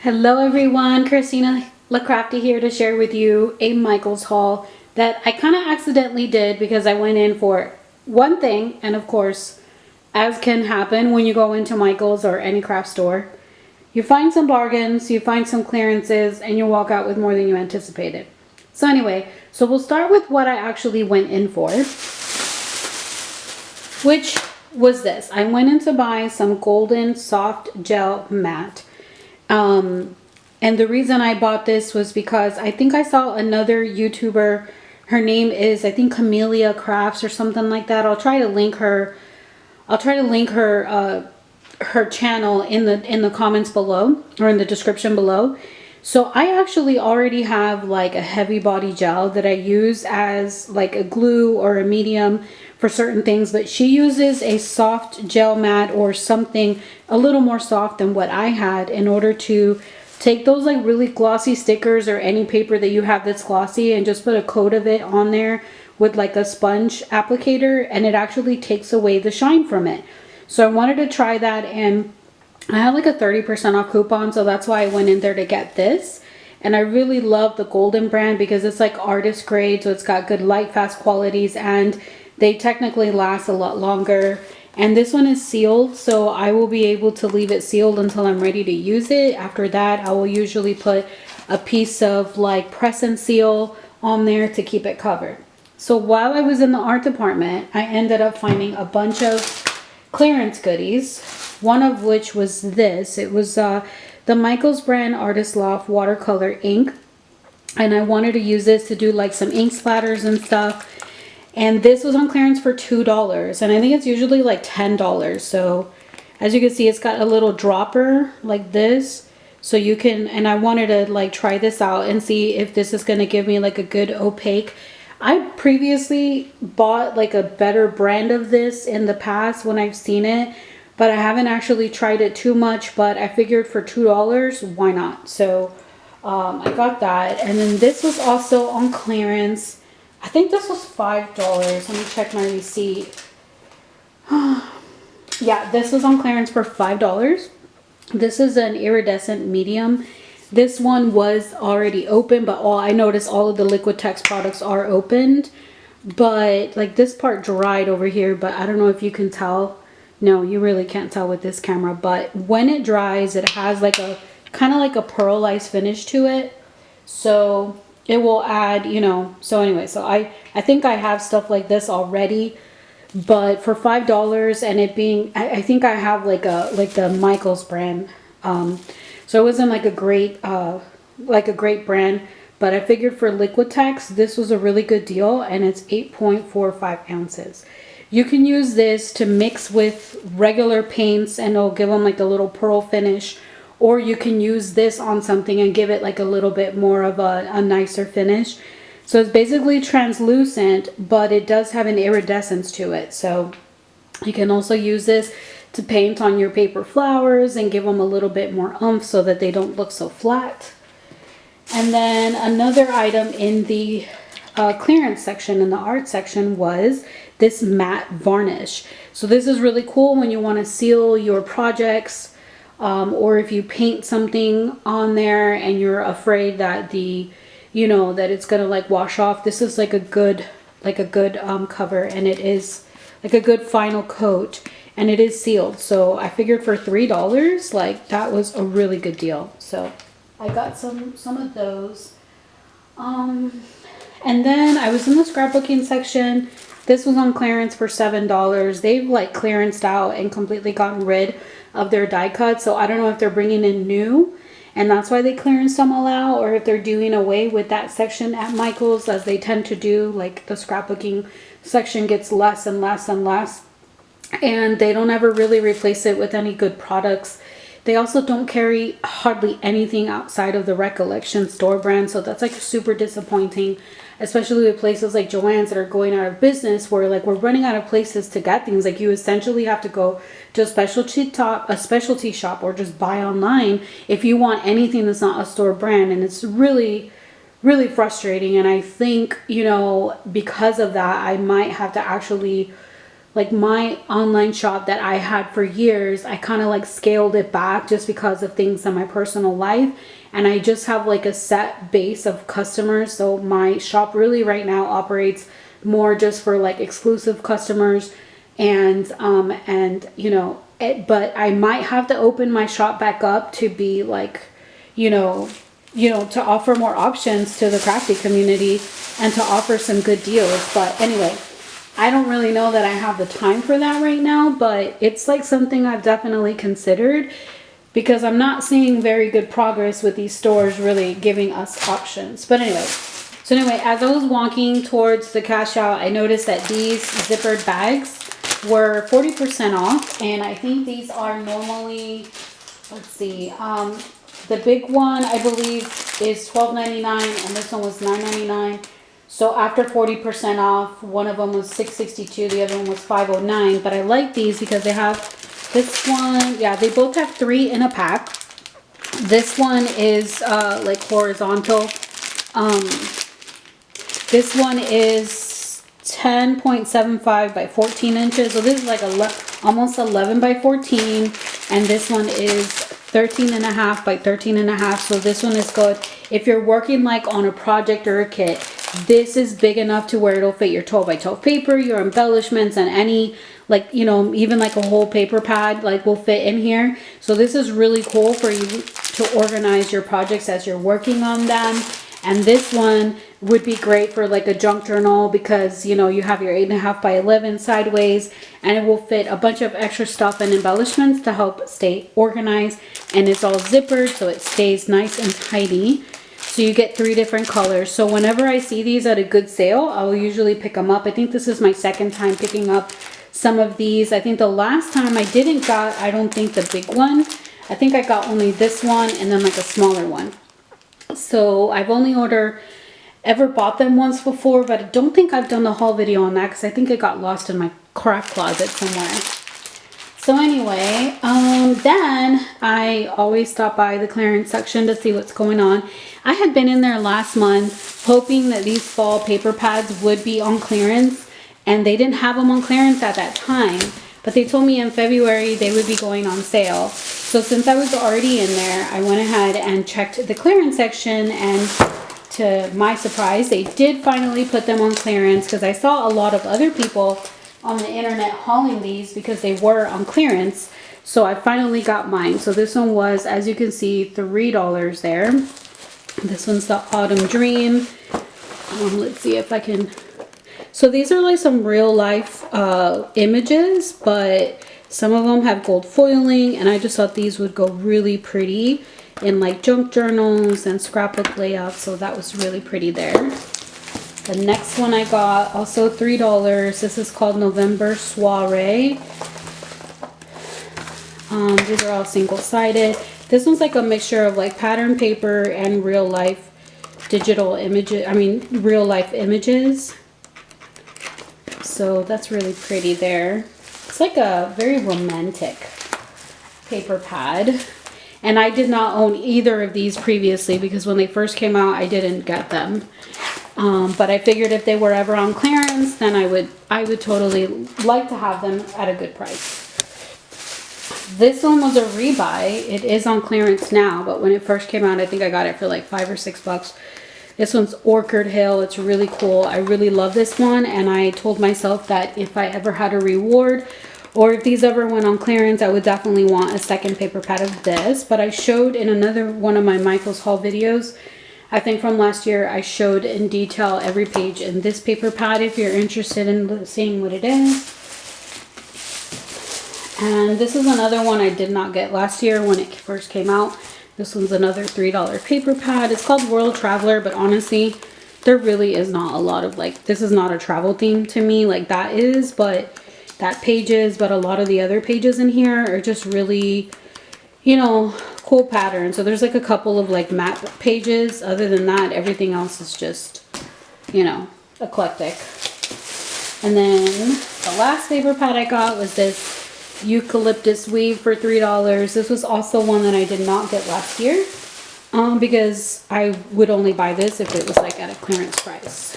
Hello everyone, Christina Crafty here to share with you a Michaels haul that I kind of accidentally did because I went in for one thing, and of course, as can happen when you go into Michaels or any craft store, you find some bargains, you find some clearances, and you walk out with more than you anticipated. So anyway, we'll start with what I actually went in for, which was this. I went in to buy some golden soft gel mat. And the reason I bought this was because I think I saw another YouTuber. Her name is, I think, Camellia Crafts or something like that. I'll try to link her. I'll try to link her channel in the comments below, or in the description below. So I actually already have like a heavy body gel that I use as like a glue or a medium for certain things, but she uses a soft gel mat or something a little more soft than what I had in order to take those like really glossy stickers or any paper that you have that's glossy and just put a coat of it on there with like a sponge applicator, and it actually takes away the shine from it. So I wanted to try that, and I had like a 30% off coupon, so that's why I went in there to get this. And I really love the Golden brand because it's like artist grade, so it's got good light fast qualities, and they technically last a lot longer. And this one is sealed, so I will be able to leave it sealed until I'm ready to use it. After that, I will usually put a piece of like press and seal on there to keep it covered. So while I was in the art department, I ended up finding a bunch of clearance goodies, one of which was this. It was the Michaels brand Artist Loft watercolor ink, and I wanted to use this to do like some ink splatters and stuff. And this was on clearance for $2, and I think it's usually like $10. So as you can see, it's got a little dropper like this, so you can, and I wanted to like try this out and see if this is going to give me like a good opaque. I previously bought like a better brand of this in the past when I've seen it, but I haven't actually tried it too much. But I figured for $2, why not? So I got that. And then this was also on clearance. I think this was $5. Let me check my receipt. Yeah, this was on clearance for $5. This is an iridescent medium. This one was already open, but I noticed all of the Liquitex products are opened. But like this part dried over here, but I don't know if you can tell. No, you really can't tell with this camera. But when it dries, it has like a kind of like a pearlized finish to it. So it will add, you know. So anyway, so I think I have stuff like this already, but for $5, and it being, I think I have like the Michaels brand. So it wasn't like a great brand, but I figured for Liquitex, this was a really good deal, and it's 8.45 ounces. You can use this to mix with regular paints, and it'll give them like a little pearl finish. Or you can use this on something and give it like a little bit more of a nicer finish. So it's basically translucent, but it does have an iridescence to it. So you can also use this to paint on your paper flowers and give them a little bit more oomph so that they don't look so flat. And then another item in the clearance section, in the art section, was this matte varnish. So this is really cool when you want to seal your projects. Or if you paint something on there and you're afraid that that it's gonna like wash off, this is like a good cover, and it is like a good final coat, and it is sealed. So I figured for $3, like that was a really good deal. So I got some of those. And then I was in the scrapbooking section. This was on clearance for $7. They've like clearanced out and completely gotten rid of their die cuts, so I don't know if they're bringing in new and that's why they clearance them all out, or if they're doing away with that section at Michaels, as they tend to do. Like the scrapbooking section gets less and less and less, and they don't ever really replace it with any good products. They also don't carry hardly anything outside of the Recollection store brand, so that's like super disappointing, especially with places like Joann's that are going out of business, where like we're running out of places to get things. Like you essentially have to go to a specialty shop or just buy online if you want anything that's not a store brand, and it's really frustrating. And I think, because of that, I might have to actually like my online shop that I had for years, I kind of like scaled it back just because of things in my personal life. And I just have like a set base of customers. So my shop really right now operates more just for like exclusive customers. And you know, but I might have to open my shop back up to be like, to offer more options to the crafty community and to offer some good deals. But anyway, I don't really know that I have the time for that right now, but it's like something I've definitely considered because I'm not seeing very good progress with these stores really giving us options. But anyway, as I was walking towards the cash out, I noticed that these zippered bags were 40% off, and I think these are normally, let's see, the big one I believe is $12.99 and this one was $9.99. So after 40% off, one of them was $6.62, the other one was $5.09. But I like these because they have this one, yeah, they both have 3 in a pack. This one is like horizontal. This one is 10.75 by 14 inches. So this is like almost 11 by 14. And this one is 13.5 by 13.5. So this one is good. If you're working like on a project or a kit, this is big enough to where it'll fit your 12 by 12 paper, your embellishments, and any, like, even like a whole paper pad like will fit in here. So this is really cool for you to organize your projects as you're working on them. And this one would be great for like a junk journal because you have your 8.5 by 11 sideways, and it will fit a bunch of extra stuff and embellishments to help stay organized. And it's all zippered so it stays nice and tidy. So you get 3 different colors. So whenever I see these at a good sale, I'll usually pick them up. I think this is my second time picking up some of these. I think the last time I didn't got, I don't think the big one. I think I got only this one and then like a smaller one. So I've only ever bought them once before, but I don't think I've done the haul video on that because I think it got lost in my craft closet somewhere. So anyway, then I always stop by the clearance section to see what's going on. I had been in there last month hoping that these fall paper pads would be on clearance, and they didn't have them on clearance at that time, but they told me in February they would be going on sale. So since I was already in there, I went ahead and checked the clearance section, and to my surprise, they did finally put them on clearance because I saw a lot of other people on the internet hauling these because they were on clearance. So I finally got mine. So this one was, as you can see, $3 there. This one's the Autumn Dream. Let's see if I can. So these are like some real life images, but some of them have gold foiling, and I just thought these would go really pretty in like junk journals and scrapbook layouts. So that was really pretty there. The next one I got, also $3. This is called November Soiree. These are all single-sided. This one's like a mixture of like pattern paper and real life digital images. Real life images. So that's really pretty there. It's like a very romantic paper pad. And I did not own either of these previously because when they first came out, I didn't get them. But I figured if they were ever on clearance, then I would totally like to have them at a good price. This one was a rebuy. It is on clearance now, but when it first came out, I think I got it for like $5 or $6. This one's Orchard Hill. It's really cool. I really love this one, and I told myself that if I ever had a reward or if these ever went on clearance, I would definitely want a second paper pad of this. But I showed in another one of my Michael's haul videos, I think from last year, I showed in detail every page in this paper pad if you're interested in seeing what it is. And this is another one I did not get last year when it first came out. This one's another $3 paper pad. It's called World Traveler, but honestly, there really is not a lot of like, this is not a travel theme to me like that is, but that page is, but a lot of the other pages in here are just really, cool pattern. So there's like a couple of like map pages. Other than that, everything else is just, eclectic. And then the last paper pad I got was this eucalyptus weave for $3. This was also one that I did not get last year because I would only buy this if it was like at a clearance price.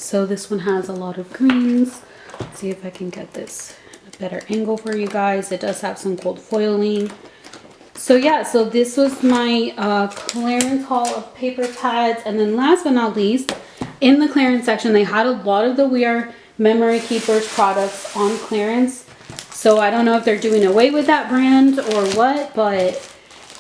So this one has a lot of greens. Let's see if I can get this a better angle for you guys. It does have some gold foiling. So yeah, so this was my clearance haul of paper pads. And then last but not least, in the clearance section, they had a lot of the We Are Memory Keepers products on clearance. So I don't know if they're doing away with that brand or what, but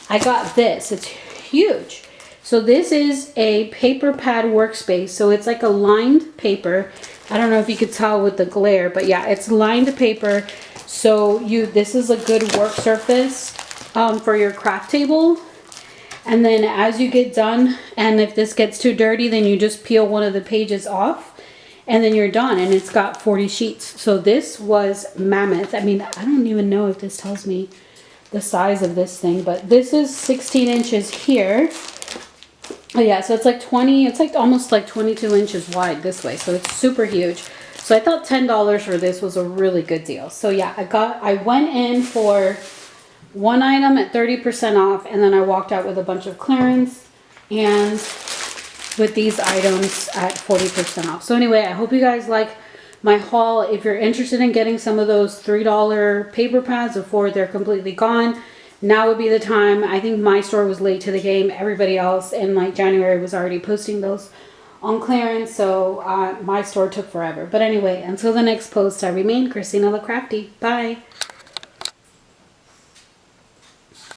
I got this. It's huge. So this is a paper pad workspace. So it's like a lined paper. I don't know if you could tell with the glare, but yeah, it's lined paper. So this is a good work surface for your craft table. And then as you get done, and if this gets too dirty, then you just peel one of the pages off and then you're done. And it's got 40 sheets. So this was mammoth. I mean, I don't even know if this tells me the size of this thing, but this is 16 inches here. Oh yeah, so it's like 20, it's like almost like 22 inches wide this way. So it's super huge. So I thought $10 for this was a really good deal. So yeah, I went in for one item at 30% off, and then I walked out with a bunch of clearance and with these items at 40% off. So anyway, I hope you guys like my haul. If you're interested in getting some of those $3 paper pads before they're completely gone, now would be the time. I think my store was late to the game. Everybody else in like January was already posting those on clearance, so my store took forever. But anyway, until the next post, I remain Christina the Crafty. Bye.